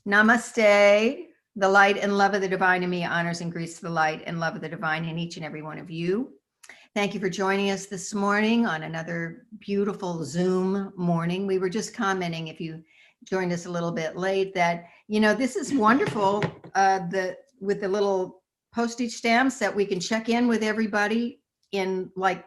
Namaste. The light and love of the divine in me honors and greets the light and love of the divine in each and every one of you. Thank you for joining us this morning on another beautiful Zoom morning. We were just commenting, if you joined us a little bit late, that this is wonderful. With the little postage stamps that we can check in with everybody in like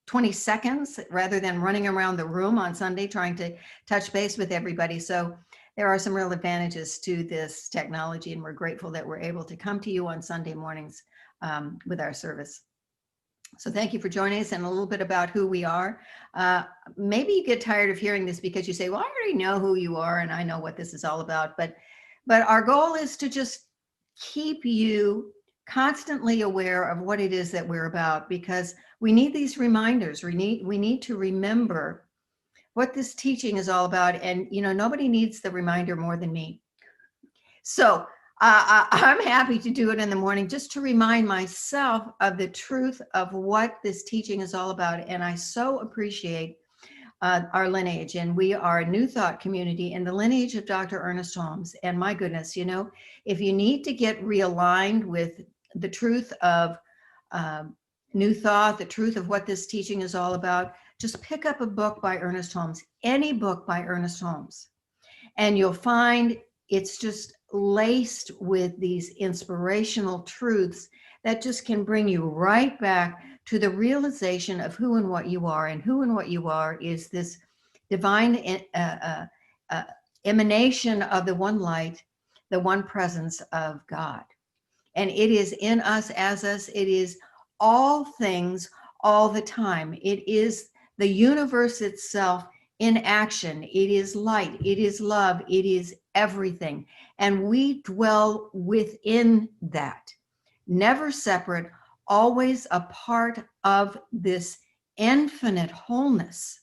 20 seconds rather than running around the room on Sunday trying to touch base with everybody. So there are some real advantages to this technology, and we're grateful that we're able to come to you on Sunday mornings with our service. So thank you for joining us, and a little bit about who we are. Maybe you get tired of hearing this because you say, well, I already know who you are and I know what this is all about. But our goal is to just keep you constantly aware of what it is that we're about, because we need these reminders. We need to remember what this teaching is all about. And, nobody needs the reminder more than me. So I'm happy to do it in the morning just to remind myself of the truth of what this teaching is all about. And I so appreciate our lineage. And we are a New Thought community in the lineage of Dr. Ernest Holmes. And my goodness, if you need to get realigned with the truth of New Thought, the truth of what this teaching is all about, just pick up a book by Ernest Holmes, any book by Ernest Holmes, and you'll find it's just laced with these inspirational truths that just can bring you right back to the realization of who and what you are. And who and what you are is this divine emanation of the one light, the one presence of God. And it is in us, as us. It is all things all the time. It is the universe itself in action. It is light. It is love. It is everything. And we dwell within that, never separate, always a part of this infinite wholeness.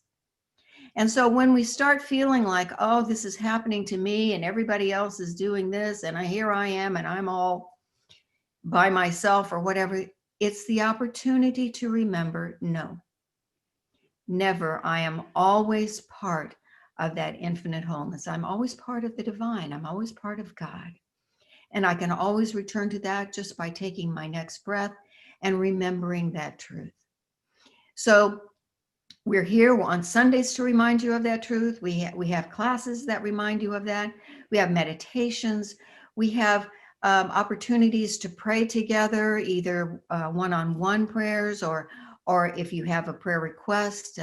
And so when we start feeling like, oh, this is happening to me and everybody else is doing this, and here I am and I'm all by myself or whatever, it's the opportunity to remember, no, never. I am always part of that infinite wholeness. I'm always part of the divine. I'm always part of God. And I can always return to that just by taking my next breath and remembering that truth. So we're here on Sundays to remind you of that truth. We have classes that remind you of that. We have meditations. We have opportunities to pray together, either one-on-one prayers, or if you have a prayer request,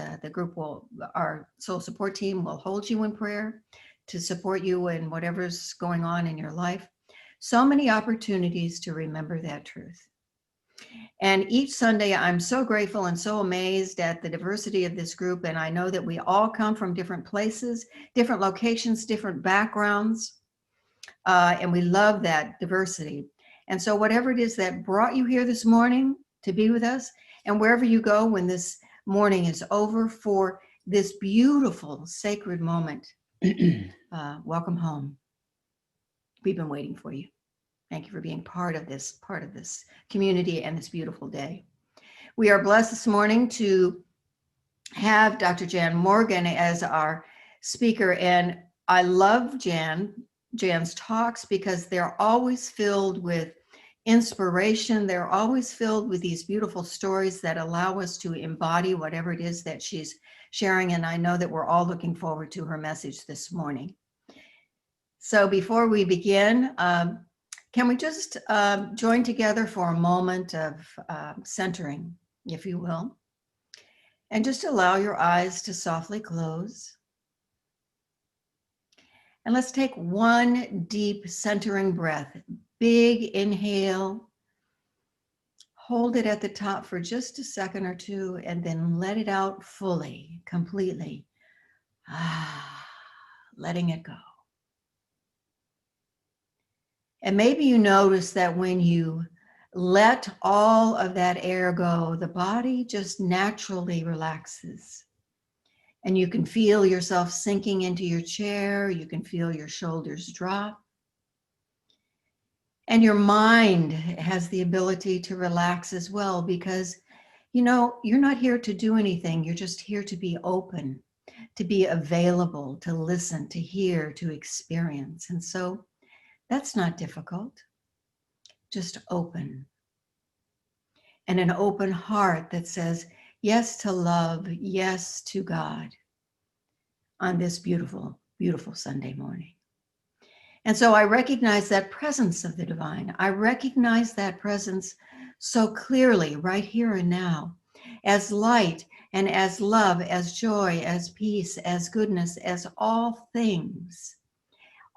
our soul support team will hold you in prayer to support you in whatever's going on in your life. So many opportunities to remember that truth. And each Sunday, I'm so grateful and so amazed at the diversity of this group. And I know that we all come from different places, different locations, different backgrounds. And we love that diversity. And so whatever it is that brought you here this morning to be with us, and wherever you go when this morning is over, for this beautiful sacred moment, welcome home. We've been waiting for you. Thank you for being part of this community and this beautiful day. We are blessed this morning to have Dr. Jan Morgan as our speaker. And I love Jan's talks because they're always filled with inspiration. They're always filled with these beautiful stories that allow us to embody whatever it is that she's sharing. And I know that we're all looking forward to her message this morning. So before we begin, can we just join together for a moment of centering, if you will, and just allow your eyes to softly close. And let's take one deep centering breath. Big inhale. Hold it at the top for just a second or two, and then let it out fully, completely. Letting it go. And maybe you notice that when you let all of that air go, the body just naturally relaxes. And you can feel yourself sinking into your chair. You can feel your shoulders drop. And your mind has the ability to relax as well, because, you're not here to do anything. You're just here to be open, to be available, to listen, to hear, to experience. And so That's not difficult. Just open. And an open heart that says yes to love, yes to God on this beautiful, beautiful Sunday morning. And so I recognize that presence of the divine. I recognize that presence so clearly right here and now as light and as love, as joy, as peace, as goodness, as all things,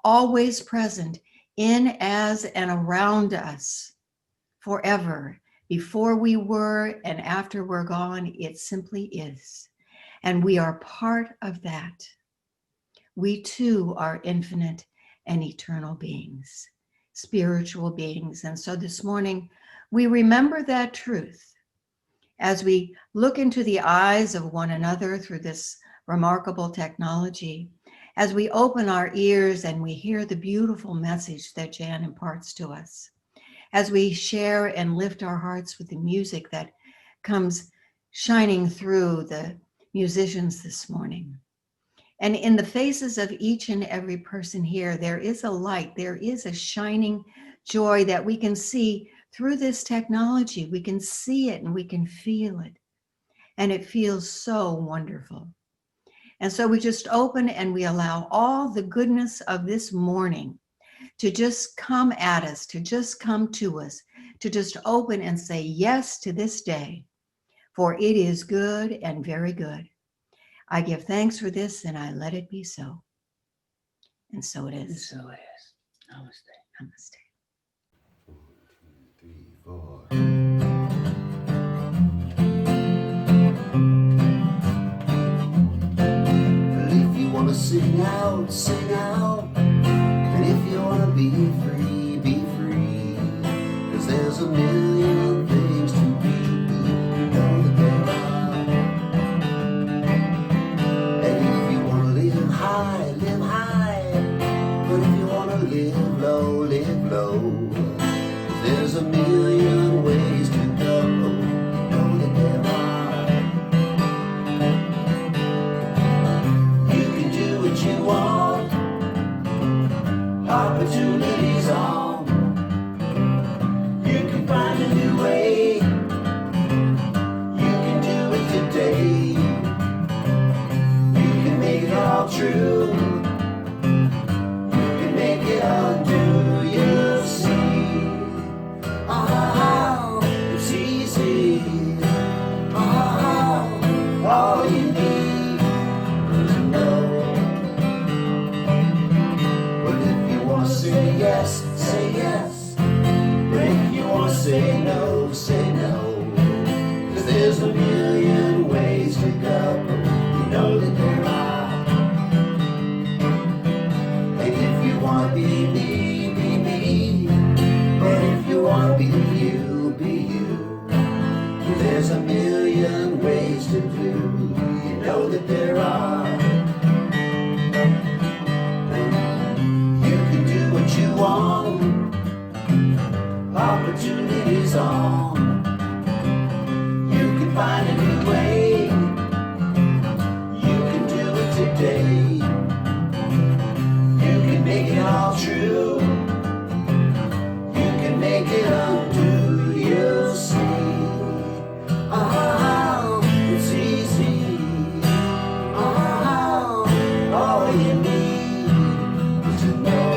always present in, as, and around us forever. Before we were and after we're gone, it simply is. And we are part of that. We too are infinite and eternal beings, spiritual beings. And so this morning, we remember that truth as we look into the eyes of one another through this remarkable technology, as we open our ears and we hear the beautiful message that Jan imparts to us, as we share and lift our hearts with the music that comes shining through the musicians this morning. And in the faces of each and every person here, there is a light, there is a shining joy that we can see through this technology. We can see it and we can feel it. And it feels so wonderful. And so we just open and we allow all the goodness of this morning to just come at us, to just come to us, to just open and say yes to this day, for it is good and very good. I give thanks for this and I let it be so. And so it is. And so it is. Namaste. Namaste. 1, 2, 3, 4. If you wanna sing out, sing out. And if you wanna be free, be free. 'Cause there's a million things to be. You know that there are. And if you wanna live high, live high. But if you wanna live low, live low. There's a million ways to go. You know that there are. You can do what you want. Opportunities on. You can find a new way. You can do it today. You can make it all true. You can make it undo. You see. Oh, it's easy. Oh, all you need is to know. But if you want to say yes, say yes. But if you want to say no, say no. 'Cause there's a million ways to go. You know that there are. And if you want to be me, be me. But if you want to be you, be you. There's a million ways to do. You know that there are. You can do what you want. Opportunities on. You can find a new way. You can do it today. You can make it all true. You can make it undo. You'll see. Oh, it's easy. Oh, all you need is to know.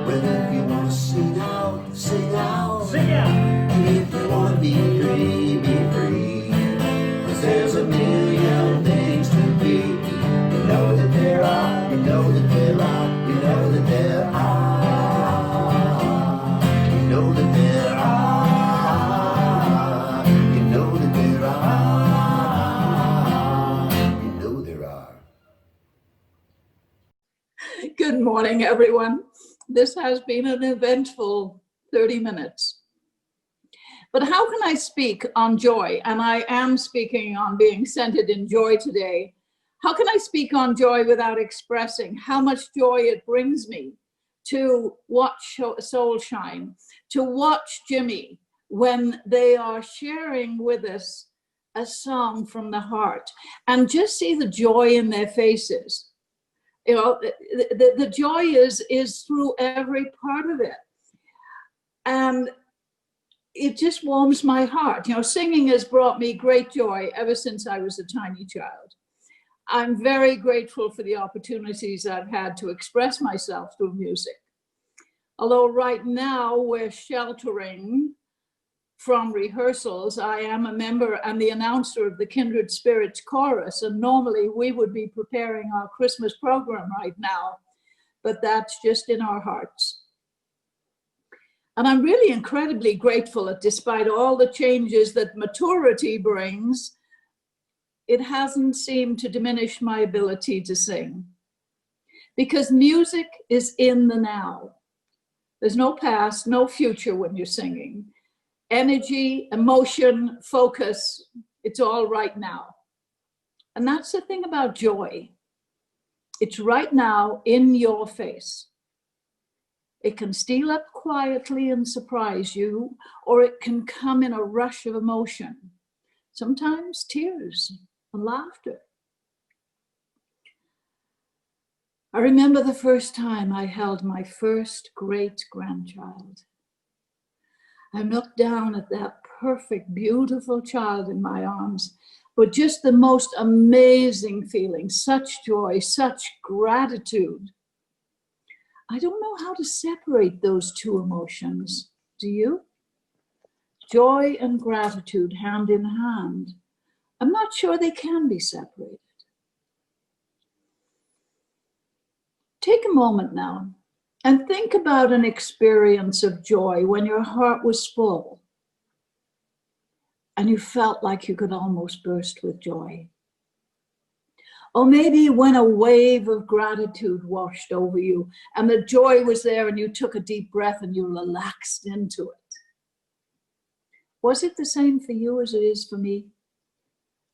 Well, if you want to sing out, sing out. Sing out. And if you want to be free, be free. 'Cause there's a million things to be. You know that there are. You know that there are. You know that there are. You know that there are. You know that there are. You know there are. Good morning, everyone. This has been an eventful 30 minutes. But how can I speak on joy? And I am speaking on being centered in joy today. How can I speak on joy without expressing how much joy it brings me to watch Soul Shine, to watch Jimmy when they are sharing with us a song from the heart, and just see the joy in their faces. You know, the joy is through every part of it. And it just warms my heart. You know, singing has brought me great joy ever since I was a tiny child. I'm very grateful for the opportunities I've had to express myself through music. Although right now we're sheltering from rehearsals, I am a member and the announcer of the Kindred Spirits Chorus, and normally we would be preparing our Christmas program right now, but that's just in our hearts. And I'm really incredibly grateful that despite all the changes that maturity brings, it hasn't seemed to diminish my ability to sing. Because music is in the now. There's no past, no future when you're singing. Energy, emotion, focus, it's all right now. And that's the thing about joy. It's right now in your face. It can steal up quietly and surprise you, or it can come in a rush of emotion. Sometimes tears and laughter. I remember the first time I held my first great-grandchild. I looked down at that perfect, beautiful child in my arms, but just the most amazing feeling, such joy, such gratitude. I don't know how to separate those two emotions. Do you? Joy and gratitude hand in hand. I'm not sure they can be separated. Take a moment now and think about an experience of joy when your heart was full and you felt like you could almost burst with joy. Or maybe when a wave of gratitude washed over you and the joy was there and you took a deep breath and you relaxed into it. Was it the same for you as it is for me?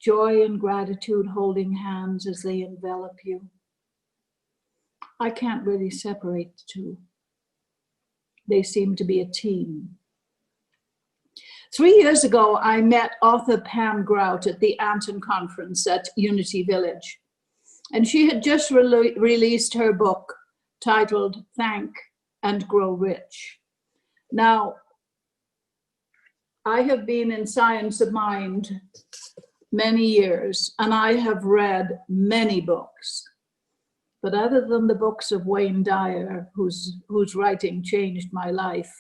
Joy and gratitude holding hands as they envelop you. I can't really separate the two. They seem to be a team. 3 years ago, I met author Pam Grout at the Anton Conference at Unity Village. And she had just released her book titled Thank and Grow Rich. Now, I have been in science of mind many years, and I have read many books. But other than the books of Wayne Dyer, whose writing changed my life,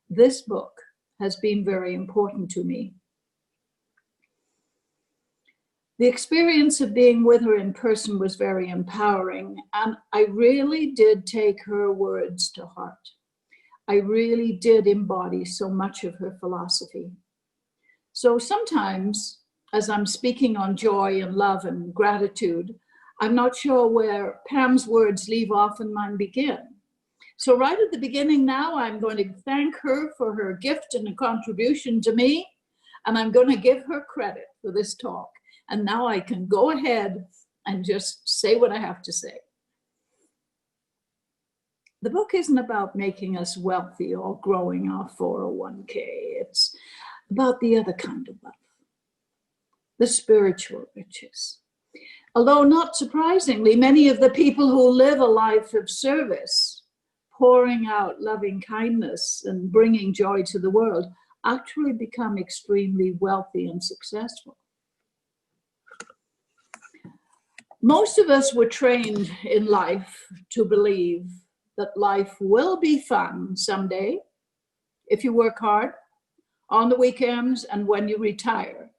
this book has been very important to me. The experience of being with her in person was very empowering, and I really did take her words to heart. I really did embody so much of her philosophy. So sometimes, as I'm speaking on joy and love and gratitude, I'm not sure where Pam's words leave off and mine begin. So right at the beginning now, I'm going to thank her for her gift and a contribution to me, and I'm going to give her credit for this talk. And now I can go ahead and just say what I have to say. The book isn't about making us wealthy or growing our 401k. It's about the other kind of wealth, the spiritual riches. Although not surprisingly, many of the people who live a life of service, pouring out loving kindness and bringing joy to the world, actually become extremely wealthy and successful. Most of us were trained in life to believe that life will be fun someday if you work hard, on the weekends, and when you retire.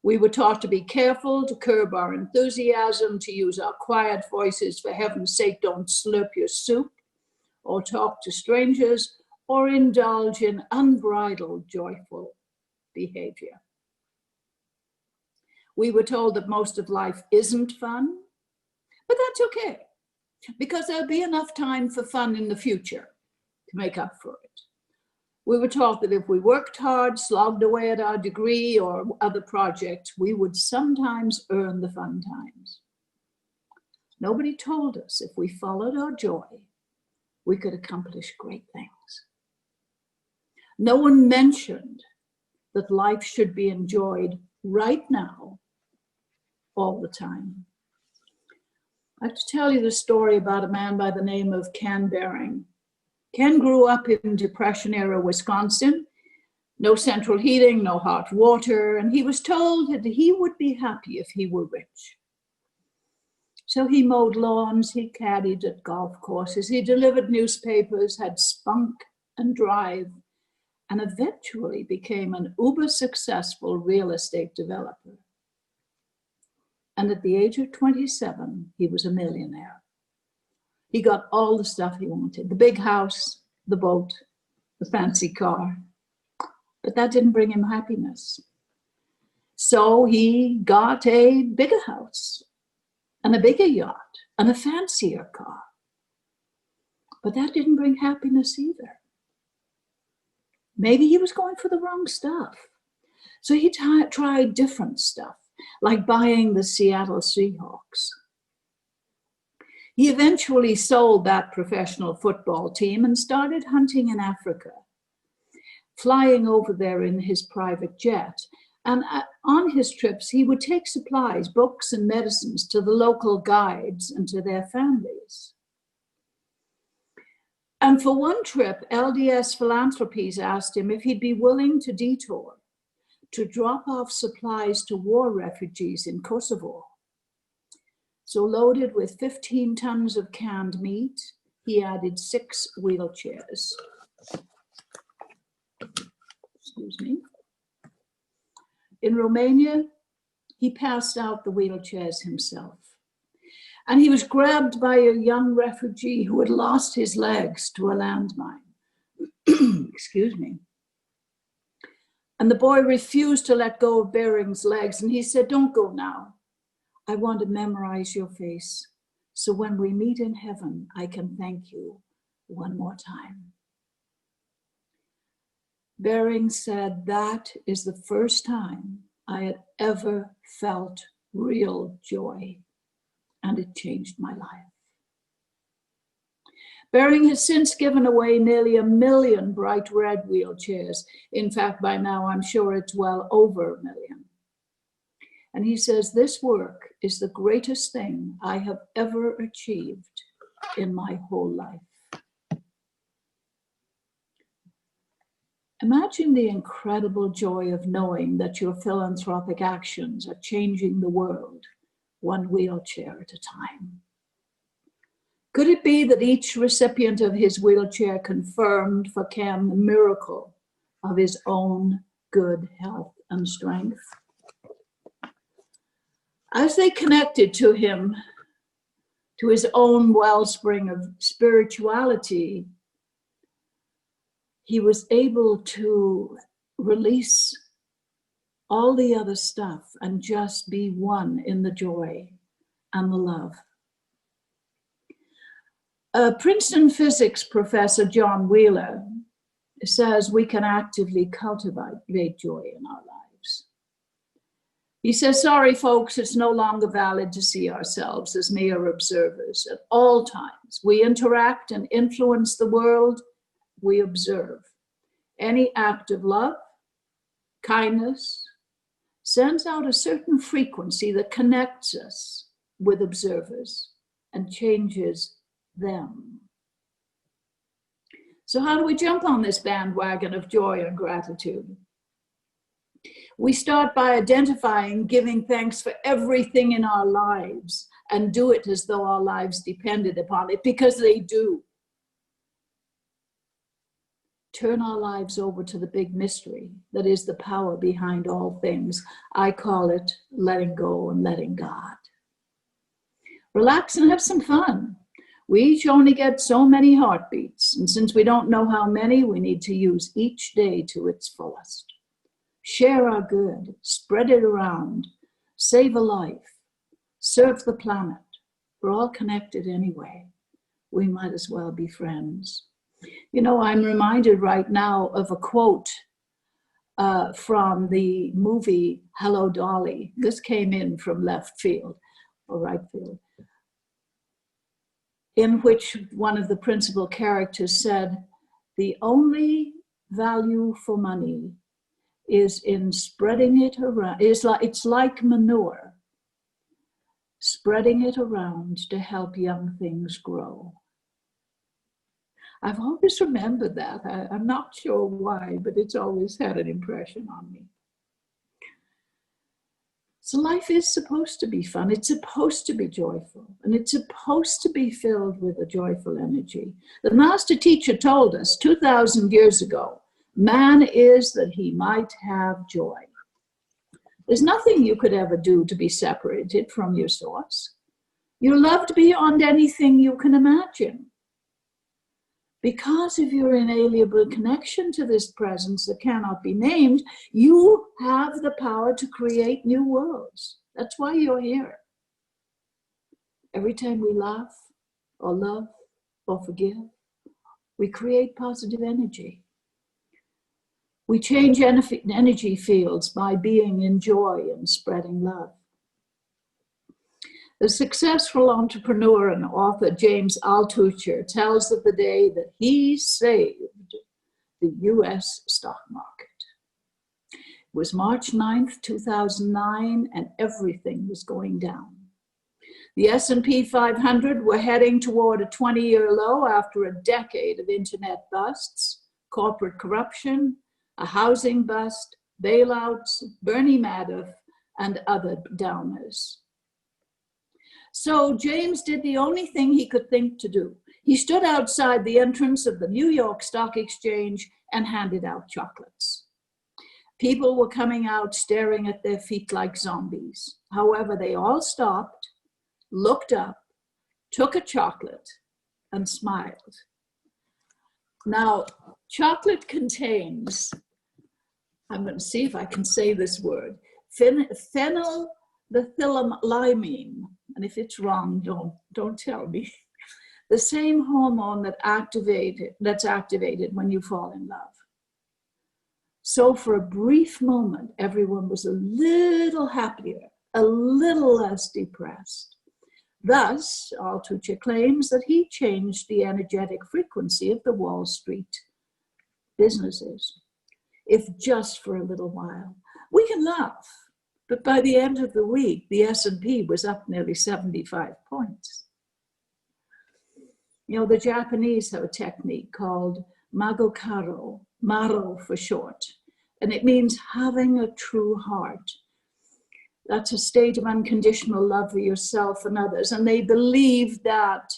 We were taught to be careful, to curb our enthusiasm, to use our quiet voices. For heaven's sake, don't slurp your soup or talk to strangers or indulge in unbridled, joyful behavior. We were told that most of life isn't fun, but that's okay, because there'll be enough time for fun in the future to make up for it. We were taught that if we worked hard, slogged away at our degree or other projects, we would sometimes earn the fun times. Nobody told us if we followed our joy, we could accomplish great things. No one mentioned that life should be enjoyed right now, all the time. I have to tell you the story about a man by the name of Ken Behring. Ken grew up in Depression-era Wisconsin. No central heating, no hot water, and he was told that he would be happy if he were rich. So he mowed lawns, he caddied at golf courses, he delivered newspapers, had spunk and drive, and eventually became an uber successful real estate developer. And at the age of 27, he was a millionaire. He got all the stuff he wanted, the big house, the boat, the fancy car. But that didn't bring him happiness. So he got a bigger house and a bigger yacht and a fancier car. But that didn't bring happiness either. Maybe he was going for the wrong stuff. So he tried different stuff, like buying the Seattle Seahawks. He eventually sold that professional football team and started hunting in Africa, flying over there in his private jet. And on his trips, he would take supplies, books and medicines to the local guides and to their families. And for one trip, LDS Philanthropies asked him if he'd be willing to detour to drop off supplies to war refugees in Kosovo. So loaded with 15 tons of canned meat, he added 6 wheelchairs. Excuse me. In Romania, he passed out the wheelchairs himself. And he was grabbed by a young refugee who had lost his legs to a landmine. Excuse me. And the boy refused to let go of Behring's legs. And he said, "Don't go now. I want to memorize your face. So when we meet in heaven, I can thank you one more time." Behring said, "That is the first time I had ever felt real joy, and it changed my life." Behring has since given away nearly 1 million bright red wheelchairs. In fact, by now, I'm sure it's well over 1 million. And he says, "This work is the greatest thing I have ever achieved in my whole life." Imagine the incredible joy of knowing that your philanthropic actions are changing the world, one wheelchair at a time. Could it be that each recipient of his wheelchair confirmed for Ken the miracle of his own good health and strength? As they connected to him, to his own wellspring of spirituality, he was able to release all the other stuff and just be one in the joy and the love. Princeton physics professor John Wheeler says we can actively cultivate joy in our lives. He says, "Sorry, folks, it's no longer valid to see ourselves as mere observers. At all times, we interact and influence the world we observe. Any act of love, kindness, sends out a certain frequency that connects us with observers and changes them." So how do we jump on this bandwagon of joy and gratitude? We start by identifying, giving thanks for everything in our lives, and do it as though our lives depended upon it, because they do. Turn our lives over to the big mystery that is the power behind all things. I call it letting go and letting God. Relax and have some fun. We each only get so many heartbeats, and since we don't know how many, we need to use each day to its fullest. Share our good, spread it around, save a life, serve the planet. We're all connected anyway. We might as well be friends. You know, I'm reminded right now of a quote from the movie Hello, Dolly. This came in from left field or right field, in which one of the principal characters said, "The only value for money is in spreading it around. It's like manure. spreading it around to help young things grow. I've always remembered that. I'm not sure why, but it's always had an impression on me. So life is supposed to be fun. It's supposed to be joyful, and it's supposed to be filled with a joyful energy. The master teacher told us 2,000 years ago, man is that he might have joy. There's nothing you could ever do to be separated from your source. You're loved beyond anything you can imagine. Because of your inalienable connection to this presence that cannot be named, you have the power to create new worlds. That's why you're here. Every time we laugh or love or forgive, we create positive energy. We change energy fields by being in joy and spreading love. The successful entrepreneur and author James Altucher tells of the day that he saved the US stock market. It was March 9th, 2009, and everything was going down. The S&P 500 were heading toward a 20-year low after a decade of internet busts, corporate corruption, a housing bust, bailouts, Bernie Madoff, and other downers. So James did the only thing he could think to do. He stood outside the entrance of the New York Stock Exchange and handed out chocolates. People were coming out staring at their feet like zombies. However, they all stopped, looked up, took a chocolate, and smiled. Now, chocolate contains, I'm going to see if I can say this word, phenylmethylamine. And if it's wrong, don't tell me. The same hormone that's activated when you fall in love. So for a brief moment, everyone was a little happier, a little less depressed. Thus, Altucher claims that he changed the energetic frequency of the Wall Street businesses. If just for a little while. We can laugh. But by the end of the week, the S&P was up nearly 75 points. You know, the Japanese have a technique called Magokaro, Maro for short, and it means having a true heart. That's a state of unconditional love for yourself and others, and they believe that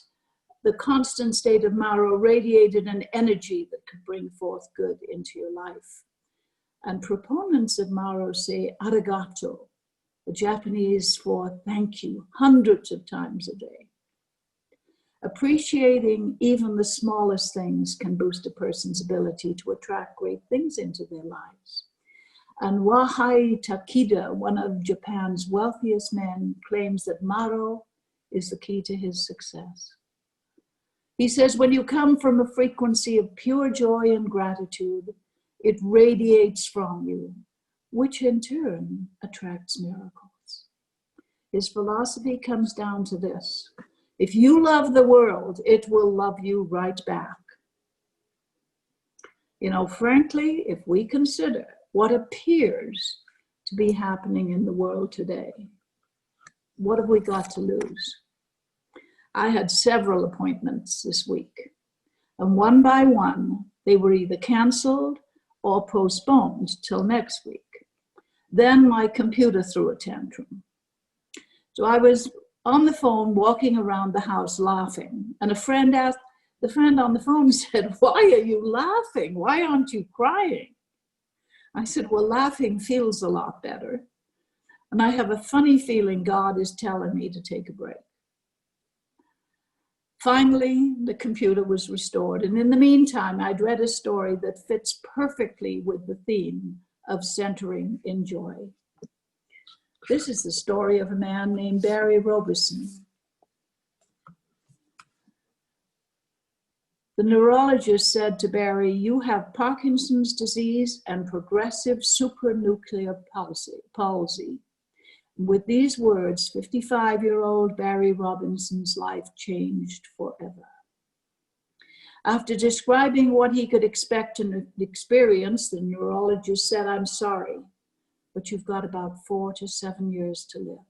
the constant state of Maro radiated an energy that could bring forth good into your life. And proponents of Maro say arigato, the Japanese for thank you, hundreds of times a day. Appreciating even the smallest things can boost a person's ability to attract great things into their lives. And Wahei Takeda, one of Japan's wealthiest men, claims that Maro is the key to his success. He says, when you come from a frequency of pure joy and gratitude, it radiates from you, which in turn attracts miracles. His philosophy comes down to this: if you love the world, it will love you right back. You know, frankly, if we consider what appears to be happening in the world today, what have we got to lose? I had several appointments this week, and one by one, they were either canceled or postponed till next week. Then my computer threw a tantrum. So I was on the phone walking around the house laughing, and the friend on the phone said, "Why are you laughing? Why aren't you crying?" I said, "Well, laughing feels a lot better. And I have a funny feeling God is telling me to take a break." Finally, the computer was restored. And in the meantime, I'd read a story that fits perfectly with the theme of centering in joy. This is the story of a man named Barry Robison. The neurologist said to Barry, "You have Parkinson's disease and progressive supranuclear palsy." With these words, 55-year-old Barry Robinson's life changed forever. After describing what he could expect and experience, the neurologist said, "I'm sorry, but you've got about 4 to 7 years to live."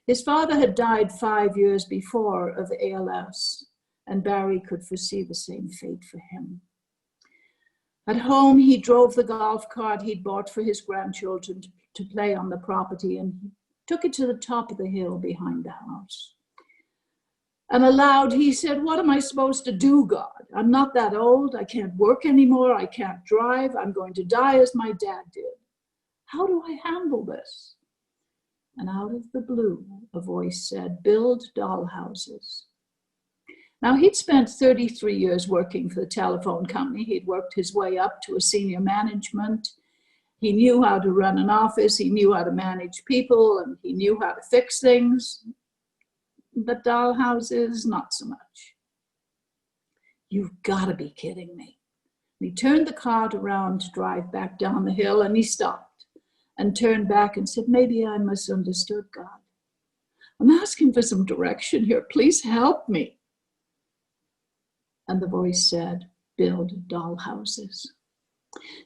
His father had died 5 years before of ALS, and Barry could foresee the same fate for him. At home, he drove the golf cart he'd bought for his grandchildren to play on the property, and he took it to the top of the hill behind the house. And aloud, he said, "What am I supposed to do, God? I'm not that old. I can't work anymore. I can't drive. I'm going to die as my dad did. How do I handle this?" And out of the blue, a voice said, "Build dollhouses." Now, he'd spent 33 years working for the telephone company. He'd worked his way up to a senior management. He knew how to run an office. He knew how to manage people, and he knew how to fix things. But dollhouses, not so much. "You've got to be kidding me." And he turned the cart around to drive back down the hill, and he stopped and turned back and said, "Maybe I misunderstood God. I'm asking for some direction here. Please help me." And the voice said, "Build dollhouses."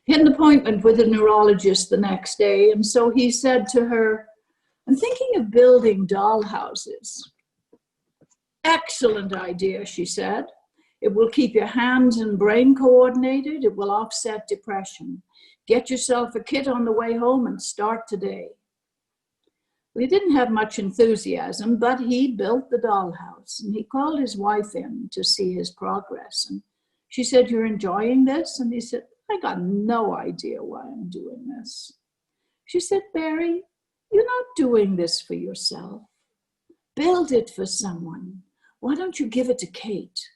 He had an appointment with a neurologist the next day, and so he said to her, "I'm thinking of building dollhouses." "Excellent idea," she said. "It will keep your hands and brain coordinated. It will offset depression. Get yourself a kit on the way home and start today." Well, he didn't have much enthusiasm, but he built the dollhouse, and he called his wife in to see his progress. And she said, "You're enjoying this?" And he said, "I got no idea why I'm doing this." She said, "Barry, you're not doing this for yourself. Build it for someone. Why don't you give it to Kate?"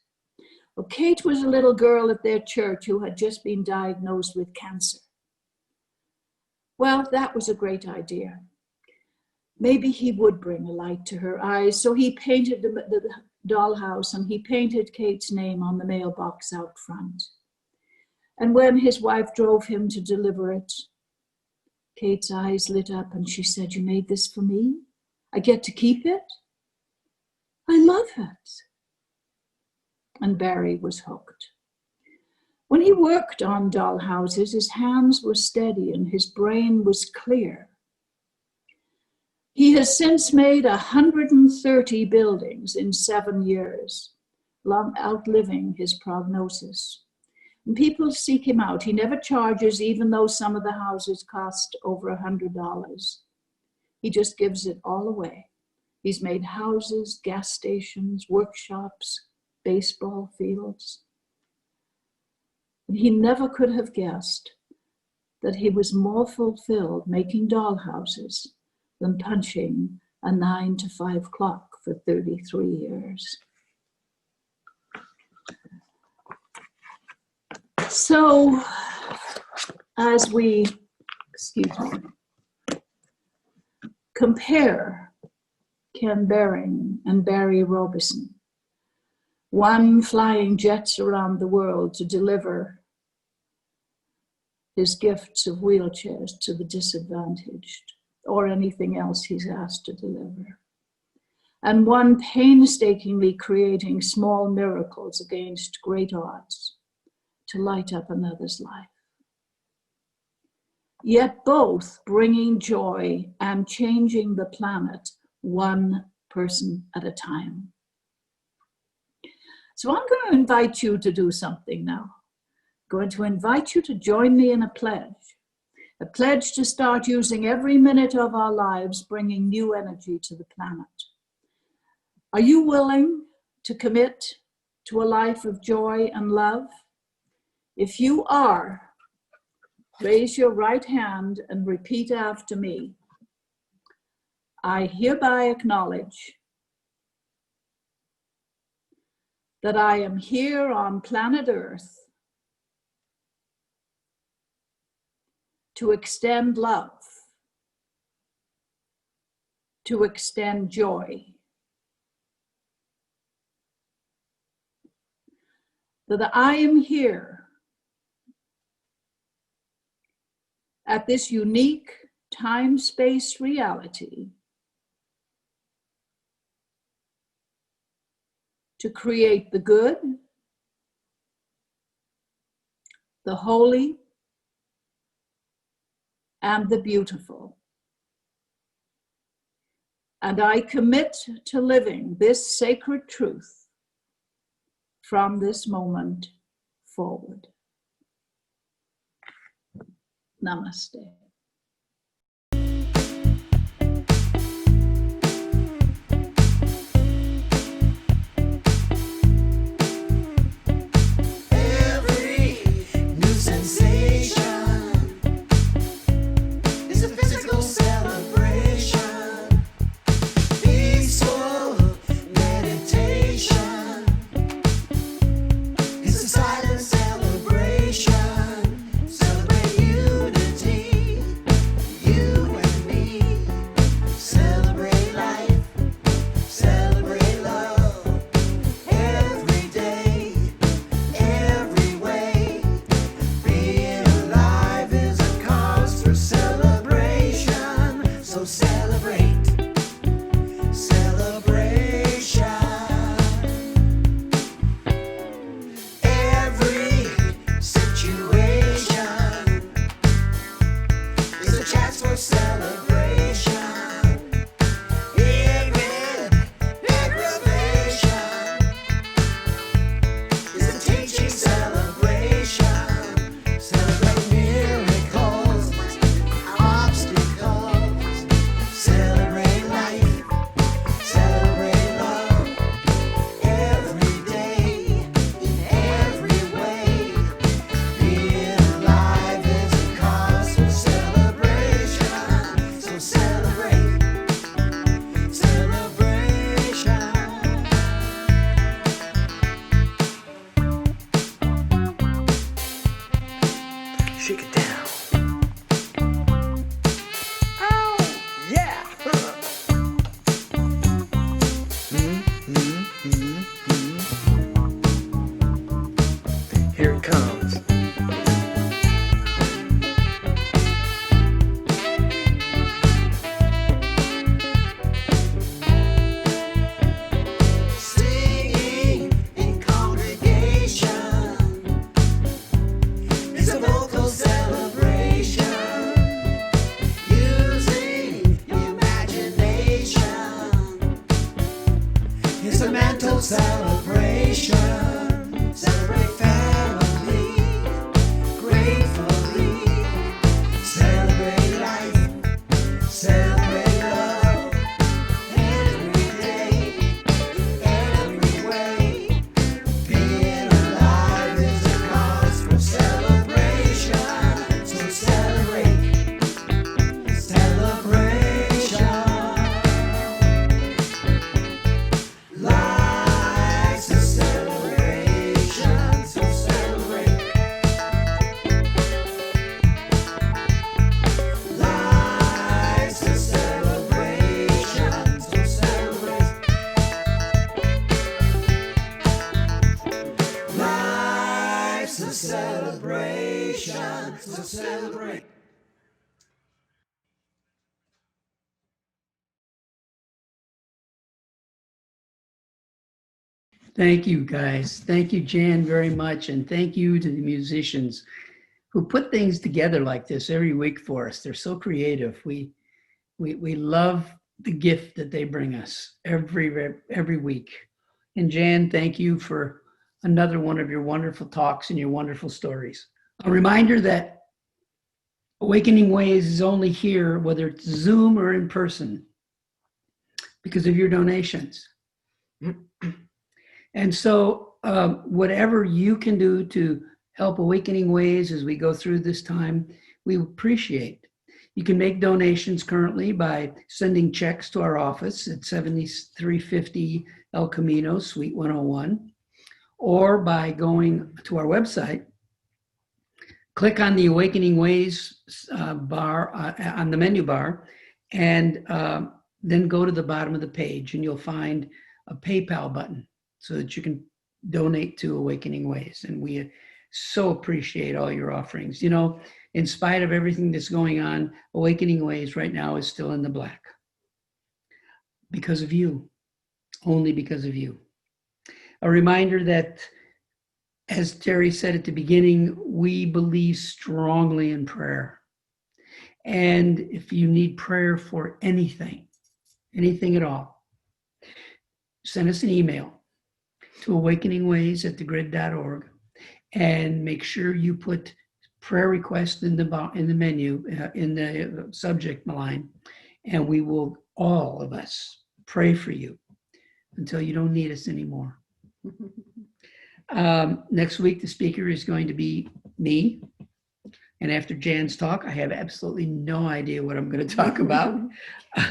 Well, Kate was a little girl at their church who had just been diagnosed with cancer. Well, that was a great idea. Maybe he would bring a light to her eyes. So he painted the dollhouse, and he painted Kate's name on the mailbox out front. And when his wife drove him to deliver it, Kate's eyes lit up, and she said, "You made this for me? I get to keep it? I love it." And Barry was hooked. When he worked on dollhouses, his hands were steady and his brain was clear. He has since made 130 buildings in 7 years, long outliving his prognosis. And people seek him out. He never charges, even though some of the houses cost over $100. He just gives it all away. He's made houses, gas stations, workshops, baseball fields. And he never could have guessed that he was more fulfilled making dollhouses than punching a 9 to 5 clock for 33 years. So, as we, compare Ken Behring and Barry Robeson, one flying jets around the world to deliver his gifts of wheelchairs to the disadvantaged, or anything else he's asked to deliver, and one painstakingly creating small miracles against great odds to light up another's life. Yet both bringing joy and changing the planet one person at a time. So I'm going to invite you to do something now. I'm going to invite you to join me in a pledge to start using every minute of our lives bringing new energy to the planet. Are you willing to commit to a life of joy and love? If you are, raise your right hand and repeat after me. I hereby acknowledge that I am here on planet Earth to extend love, to extend joy, that I am here at this unique time-space reality to create the good, the holy, and the beautiful. and I commit to living this sacred truth from this moment forward. Namaste. Every new sensation is a physical celebration. Peaceful meditation is a silent celebration. Celebrate unity, you and me. Celebrate life, celebrate love. Every day, every way. Being alive is a cause for celebration. So celebrate, celebration. Every situation is a chance for celebration. Even aggravation is a teaching celebration. Celebrate miracles, obstacles. Celebrate life, celebrate love. Every day, in every way. Being alive is a cause for celebration. So celebrate, celebration. Shake it down. Oh, yeah. Here it comes. Singing in congregation is a vocal celebration. Using imagination is a mental celebration. Celebrate family, gratefully. Celebrate life, celebrate love. Every day, every way. Being alive is a cause for celebration. So celebrate, celebration. Life's a celebration. So celebrate. Life's a celebration. So celebrate. Life's a celebration, so celebrate. Thank you, guys. Thank you, Jan, very much. And thank you to the musicians who put things together like this every week for us. They're so creative. We love the gift that they bring us every week. And Jan, thank you for another one of your wonderful talks and your wonderful stories. A reminder that Awakening Ways is only here, whether it's Zoom or in person, because of your donations. And so whatever you can do to help Awakening Ways as we go through this time, we appreciate. You can make donations currently by sending checks to our office at 7350 El Camino, Suite 101, or by going to our website, click on the Awakening Ways bar on the menu bar, and then go to the bottom of the page, and you'll find a PayPal button so that you can donate to Awakening Ways. And we so appreciate all your offerings. You know, in spite of everything that's going on, Awakening Ways right now is still in the black because of you, only because of you. A reminder that, as Terry said at the beginning, we believe strongly in prayer. And if you need prayer for anything, anything at all, send us an email to awakeningways@thegrid.org, and make sure you put prayer request in the menu, in the subject line, and we will, all of us, pray for you until you don't need us anymore. Next week, the speaker is going to be me. And after Jan's talk, I have absolutely no idea what I'm going to talk about.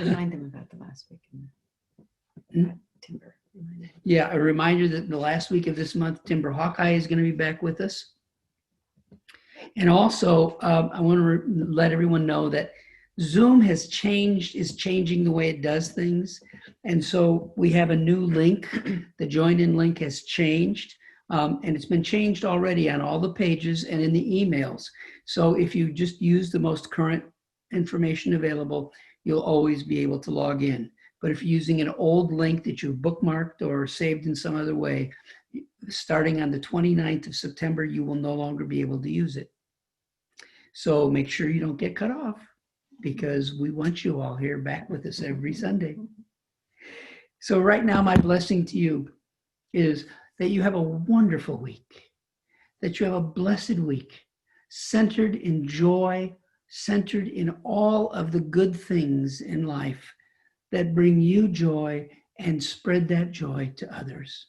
Remind them about the last week. Timber. Remind them. Yeah, a reminder that the last week of this month, Timber Hawkeye is going to be back with us. And also, I want to let everyone know that Zoom is changing the way it does things. And so we have a new link. The join in link has changed. And it's been changed already on all the pages and in the emails. So if you just use the most current information available, you'll always be able to log in. But if you're using an old link that you've bookmarked or saved in some other way, starting on the 29th of September, you will no longer be able to use it. So make sure you don't get cut off, because we want you all here back with us every Sunday. So right now, my blessing to you is that you have a wonderful week, that you have a blessed week, centered in joy, centered in all of the good things in life that bring you joy, and spread that joy to others.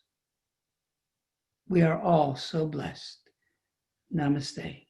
We are all so blessed. Namaste.